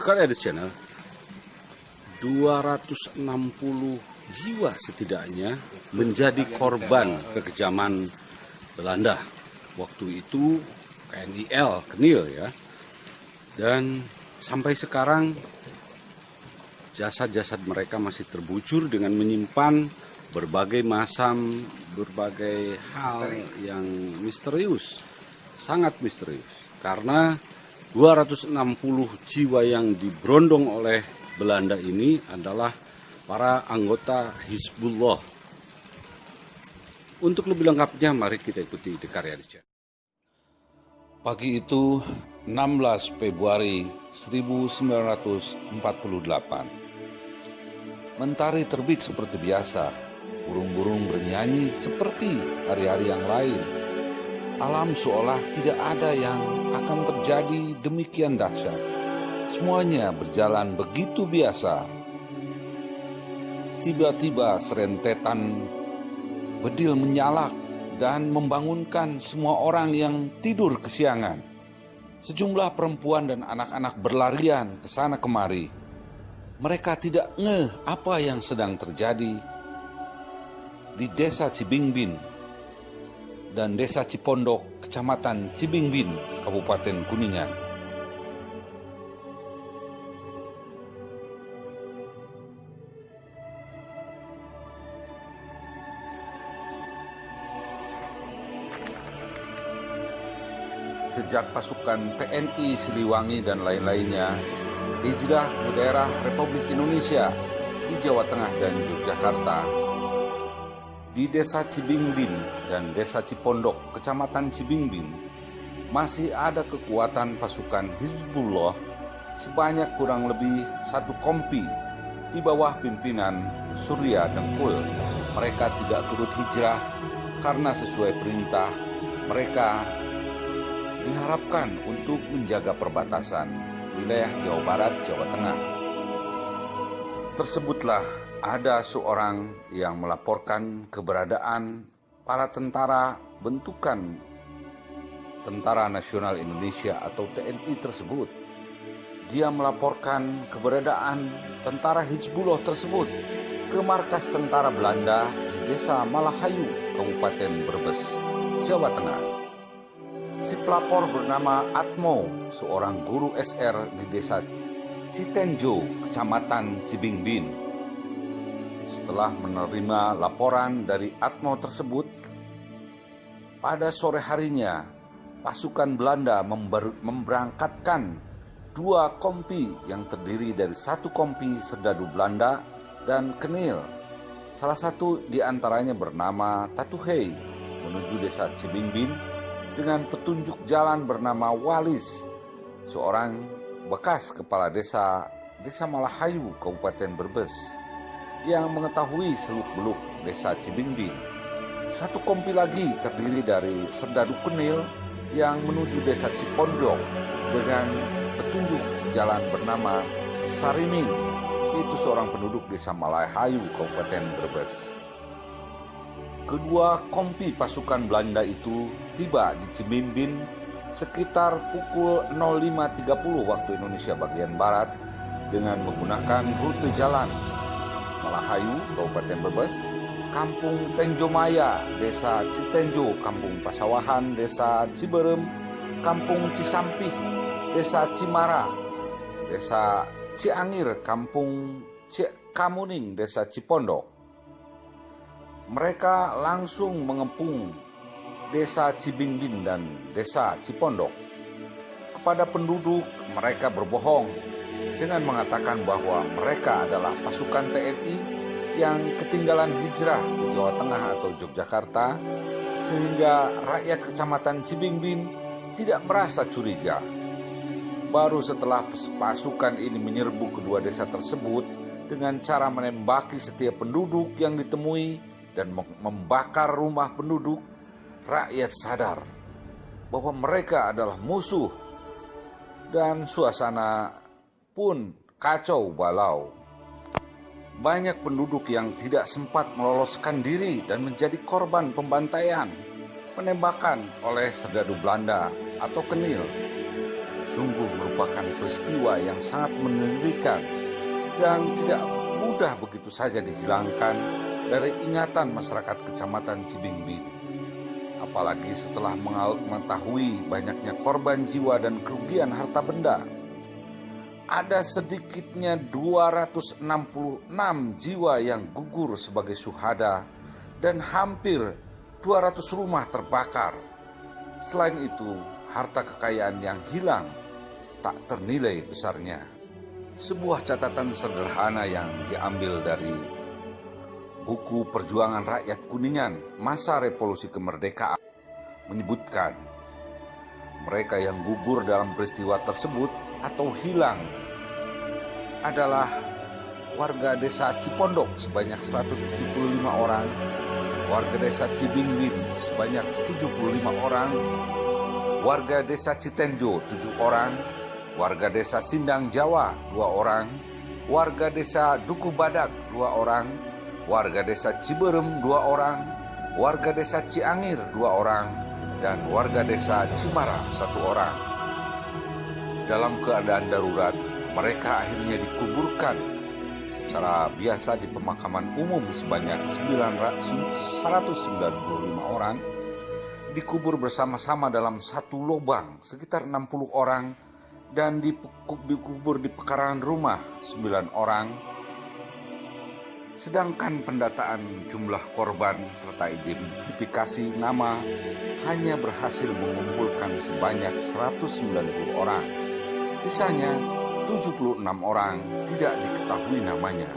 Dekat Edit Channel, 260 jiwa setidaknya menjadi korban kekejaman Belanda. Waktu itu KNIL, Kenil ya. Dan sampai sekarang jasad-jasad mereka masih terbujur dengan menyimpan berbagai hal yang misterius, sangat misterius. Karena 260 jiwa yang diberondong oleh Belanda ini adalah para anggota Hizbullah. Untuk lebih lengkapnya, mari kita ikuti The Karya di Channel. Pagi itu, 16 Februari 1948. Mentari terbit seperti biasa, burung-burung bernyanyi seperti hari-hari yang lain. Alam seolah tidak ada yang akan terjadi demikian dahsyat. Semuanya berjalan begitu biasa. Tiba-tiba serentetan bedil menyalak dan membangunkan semua orang yang tidur kesiangan. Sejumlah perempuan dan anak-anak berlarian ke sana kemari. Mereka tidak ngeh apa yang sedang terjadi di desa Cibingbin dan desa Cipondok, kecamatan Cibingbin, Kabupaten Kuningan. Sejak pasukan TNI Siliwangi dan lain-lainnya hijrah ke daerah Republik Indonesia di Jawa Tengah dan Yogyakarta, di desa Cibingbin dan desa Cipondok, kecamatan Cibingbin, masih ada kekuatan pasukan Hizbullah sebanyak kurang lebih 1 kompi di bawah pimpinan Surya Dengkul. Mereka tidak turut hijrah karena sesuai perintah mereka diharapkan untuk menjaga perbatasan wilayah Jawa Barat, Jawa Tengah. Tersebutlah ada seorang yang melaporkan keberadaan para tentara bentukan Tentara Nasional Indonesia atau TNI tersebut. Dia melaporkan keberadaan tentara Hizbullah tersebut ke markas tentara Belanda di desa Malahayu, Kabupaten Brebes, Jawa Tengah. Si pelapor bernama Atmo, seorang guru SR di desa Citenjo, kecamatan Cibingbin. Setelah menerima laporan dari Atmo tersebut, pada sore harinya pasukan Belanda memberangkatkan 2 kompi yang terdiri dari 1 kompi serdadu Belanda dan Kenil. Salah satu di antaranya bernama Tatuhei menuju desa Cibingbin dengan petunjuk jalan bernama Walis, seorang bekas kepala desa Malahayu, Kabupaten Brebes, yang mengetahui seluk-beluk desa Cibingbin. 1 kompi lagi terdiri dari serdadu Kenil yang menuju desa Cipondok dengan petunjuk jalan bernama Sariming, itu seorang penduduk desa Malahayu, Kabupaten Brebes. Kedua kompi pasukan Belanda itu tiba di Cibingbin sekitar pukul 05.30 waktu Indonesia bagian Barat dengan menggunakan rute jalan Malahayu, Kabupaten Brebes, Kampung Tenjomaya, Desa Citenjo, Kampung Pasawahan, Desa Ciberem, Kampung Cisampih, Desa Cimara, Desa Ciangir, Kampung Kamuning, Desa Cipondok. Mereka langsung mengepung desa Cibingbin dan desa Cipondok. Kepada penduduk, mereka berbohong dengan mengatakan bahwa mereka adalah pasukan TNI yang ketinggalan hijrah di Jawa Tengah atau Yogyakarta, sehingga rakyat kecamatan Cibingbin tidak merasa curiga. Baru setelah pasukan ini menyerbu kedua desa tersebut dengan cara menembaki setiap penduduk yang ditemui dan membakar rumah penduduk, rakyat sadar bahwa mereka adalah musuh dan suasana pun kacau balau. Banyak penduduk yang tidak sempat meloloskan diri dan menjadi korban pembantaian, penembakan oleh serdadu Belanda atau Kenil. sungguh merupakan peristiwa yang sangat mengerikan dan tidak mudah begitu saja dihilangkan dari ingatan masyarakat Kecamatan Cibingbin. Apalagi setelah mengetahui banyaknya korban jiwa dan kerugian harta benda. Ada sedikitnya 266 jiwa yang gugur sebagai syuhada dan hampir 200 rumah terbakar. Selain itu, harta kekayaan yang hilang tak ternilai besarnya. Sebuah catatan sederhana yang diambil dari buku Perjuangan Rakyat Kuningan masa Revolusi Kemerdekaan menyebutkan mereka yang gugur dalam peristiwa tersebut atau hilang adalah warga desa Cipondok sebanyak 175 orang, warga desa Cibingbin sebanyak 75 orang, warga desa Citenjo 7 orang, warga desa Sindang Jawa 2 orang, warga desa Dukuh Badak 2 orang, warga desa Ciberem 2 orang, warga desa Ciangir 2 orang, dan warga desa Cimara 1 orang. Dalam keadaan darurat, mereka akhirnya dikuburkan secara biasa di pemakaman umum sebanyak 195 orang, dikubur bersama-sama dalam satu lubang sekitar 60 orang, dan dikubur di pekarangan rumah 9 orang. Sedangkan pendataan jumlah korban serta identifikasi nama hanya berhasil mengumpulkan sebanyak 190 orang. Sisanya 76 orang tidak diketahui namanya.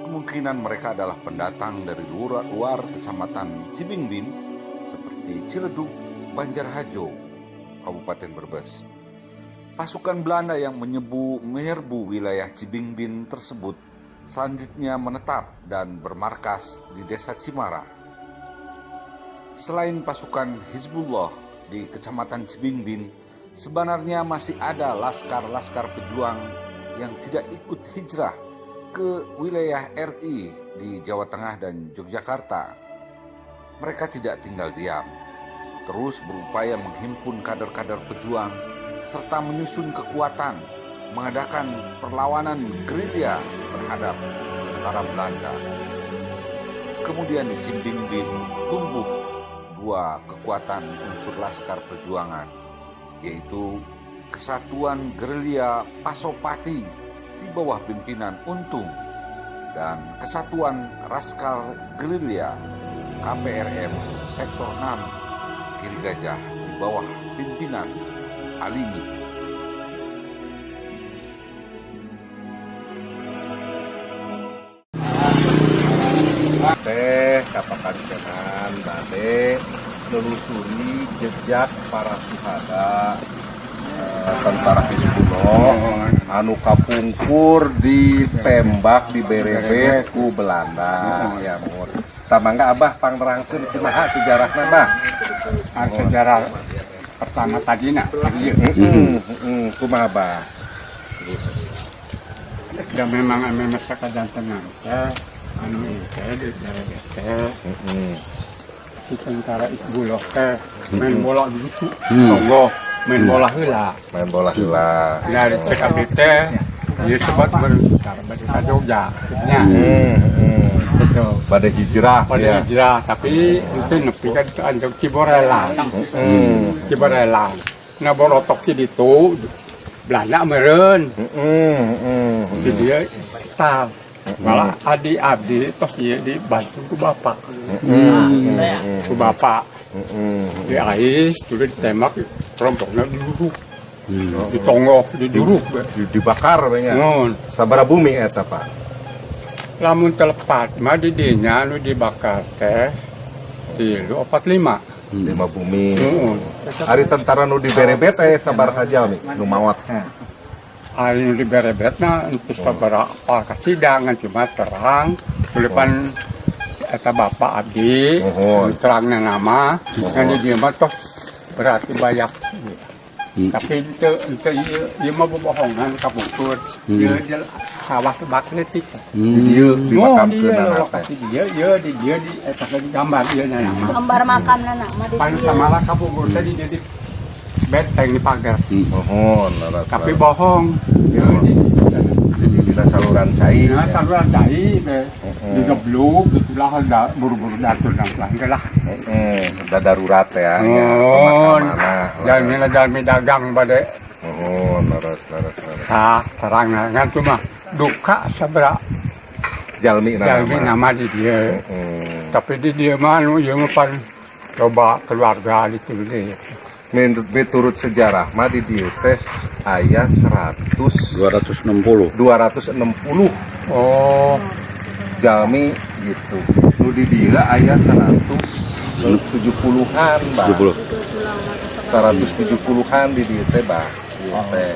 Kemungkinan mereka adalah pendatang dari luar Kecamatan Cibingbin seperti Ciledug, Banjarhajo, Kabupaten Brebes. Pasukan Belanda yang menyerbu wilayah Cibingbin tersebut selanjutnya menetap dan bermarkas di desa Cimara. Selain pasukan Hizbullah di Kecamatan Cibingbin, sebenarnya masih ada laskar-laskar pejuang yang tidak ikut hijrah ke wilayah RI di Jawa Tengah dan Yogyakarta. Mereka tidak tinggal diam, terus berupaya menghimpun kader-kader pejuang serta menyusun kekuatan, mengadakan perlawanan gerilya terhadap tentara Belanda. Kemudian di Cibingbin tumbuh 2 kekuatan unsur laskar perjuangan, yaitu Kesatuan Gerilya Pasopati di bawah pimpinan Untung dan Kesatuan Laskar Gerilya KPRM Sektor 6 Kiri Gajah di bawah pimpinan Alimi. Teh katakan jangan bade menelusuri jejak para syuhada tentara Hizbullah anu kapungkur ditembak diberebet ku Belanda ya mun. Tamangga Abah pangnerangkeun kumaha sejarahna Bah? Sejarah pertama tadina kumaha Bah? dan memang masyarakat dan tenang anu itu di tentara Hizbullah main bola gitu Allah main bola heula dari PKB teh dia sebut berbentuk Jogja betul Pada hijrah tapi itu nepi kan anjok Ciborela nah borotok di itu Belanda meureun jadi dia tahu malah adik abdi tos dia dibantu ku bapak di ais sudah ditembak kelompoknya diduduk ditonggok diduruk dibakar banyak sabara bumi eta Pak lamun telepat mah di dinya anu dibakar teh 45 bumi hari tentara nu diberebet sabar saja nih nu mawat hari nu diberebetna untuk sabara kasidangan cuma terang tulipan eta bapak abdi terangna nama ngan di mah tos berarti banyak tapi itu ieu mah bohongan kapungkur ieu sawah bakletik ieu dimakamkeun lokasi dia di eta gambar ieu nya gambar makamna mah di pan samala kapungkur tadi jadi beteng di pagar. Mohon, Tapi bohong. Kita saluran cair. Nah, saluran cair digebluk, itulah ada buru-buru datur dan pelanggan lah. Udah darurat ya. Oh, jalan dagang pada. Oh, naras. Nah, terang kan cuma duka seberapa Jalmi nama di dia. Tapi di dia mah yang pan coba keluarga ditulis. Menurut sejarah mah di dieu teh aya 260. 260 Oh, jalmi gitu. Nu di dieu aya 170-an, Bang. 70. 170-an di dieu teh, Bang. Ieu teh.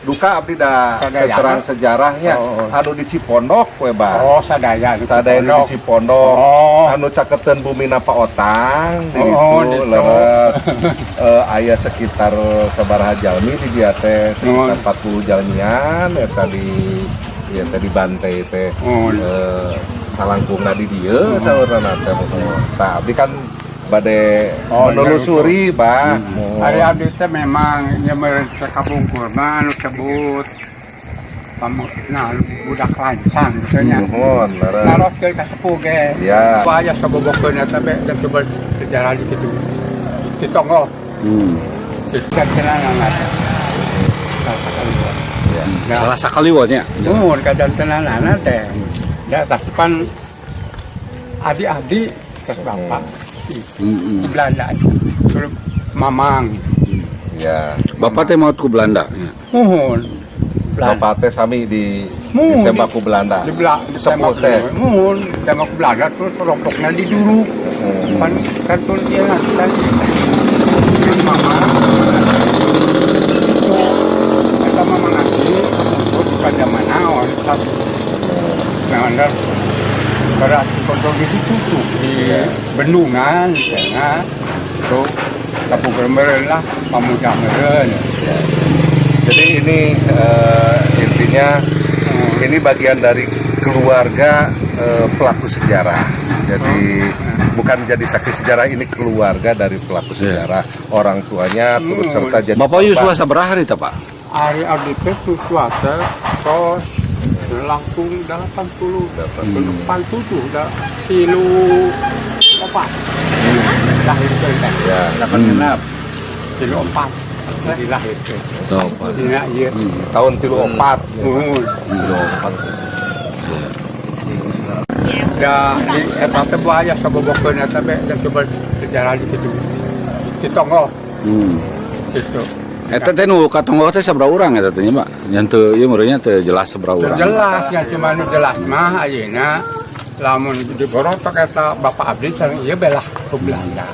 Duka abdi da keterangan sejarahnya anu di Cipondok we, Bang. oh sadaya di Cipondok. Oh. Anu caketeun Bumina Pak Otang di Oh, ditu ditu. leres aya sekitar sabaraha jalmi di dia teh sekitar 40 jalmian eta di Bantai teh salangkungna di dieu saurana teh. Tah abdi kan bade menelusuri, Bang. Hari abdi teh memang nyemer sekabungkur mah anu sebut nah budak lancang katanya. Mohon, Naros ke kasepuh ge. Ya. Supaya sabobokeun eta be dan coba sejarah di kitu. Ditonggo. Kita kenalan ada. Salah sakaliwanya. Mun kajan tenanan teh. Ya tasipan adik-adik ke bapak. Belanda. Terus mamang. Ya. Bapak teh mau ke Belanda. Ya. Muhun. Bapak teh sami Muhun, ditembak ku Belanda. Di Belanda. Sepuh teh. Muhun. Tembak ku Belanda terus rokoknya diduruk. Kan tuh dia nanti. Mama. Kita mama nanti. Bukan zaman naon. Nah, berat kontrol itu tutup di bendungan, ya. Tuh, kapung kemeren lah, pemuda meren. Jadi ini intinya ini bagian dari keluarga pelaku sejarah. Jadi bukan jadi saksi sejarah, ini keluarga dari pelaku sejarah. Orang tuanya turut serta jadi. Bapak Yusua sabaraha hari teh, Pak? Hari abdi teh susuata sos langkung 80 dah kilo 4 lahir teh Ya. 86 kilo 4 dilahir teh Tuh, Pak. dina ieu Tahun 34. da di eta teh bahaya sabobokeun eta be dan coba sejarah di situ ditonggo gitu. Eta teh nu katonggo teh sabaraha urang eta teh nya, Pak? Nya teu ieu meureunnya teu jelas sabaraha urang. Jelas ya cuma nu jelas mah ayeuna lamun di Borotok eta Bapak Abdi sareng ieu belah ke Belanda.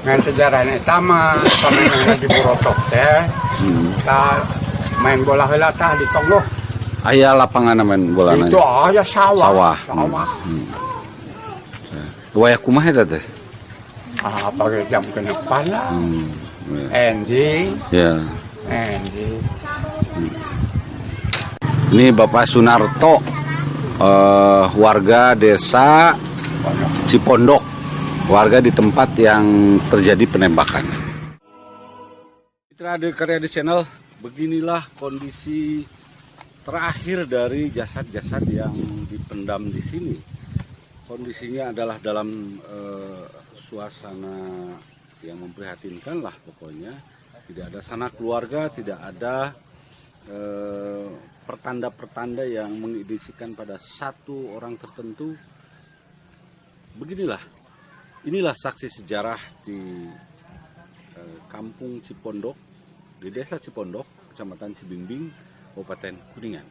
Ngan sejarahna eta mah pamenangna di Borotok teh. Tah main bola heula tah di Tonggo. Aya lapangan main bola Itu aya sawah. Wayah kumaha eta teh? Ah, pakai jam kenepan lah. Ending. Ya. Ending. Ini Bapak Sunarto, warga desa Cipondok, warga di tempat yang terjadi penembakan. Mitra The Karyadi Channel, beginilah kondisi terakhir dari jasad-jasad yang dipendam di sini. Kondisinya adalah dalam suasana yang memprihatinkan lah pokoknya. Tidak ada sanak keluarga, tidak ada pertanda-pertanda yang mengindikasikan pada satu orang tertentu. Beginilah, inilah saksi sejarah di kampung Cipondok, di desa Cipondok, kecamatan Cibimbing, Kabupaten Kuningan.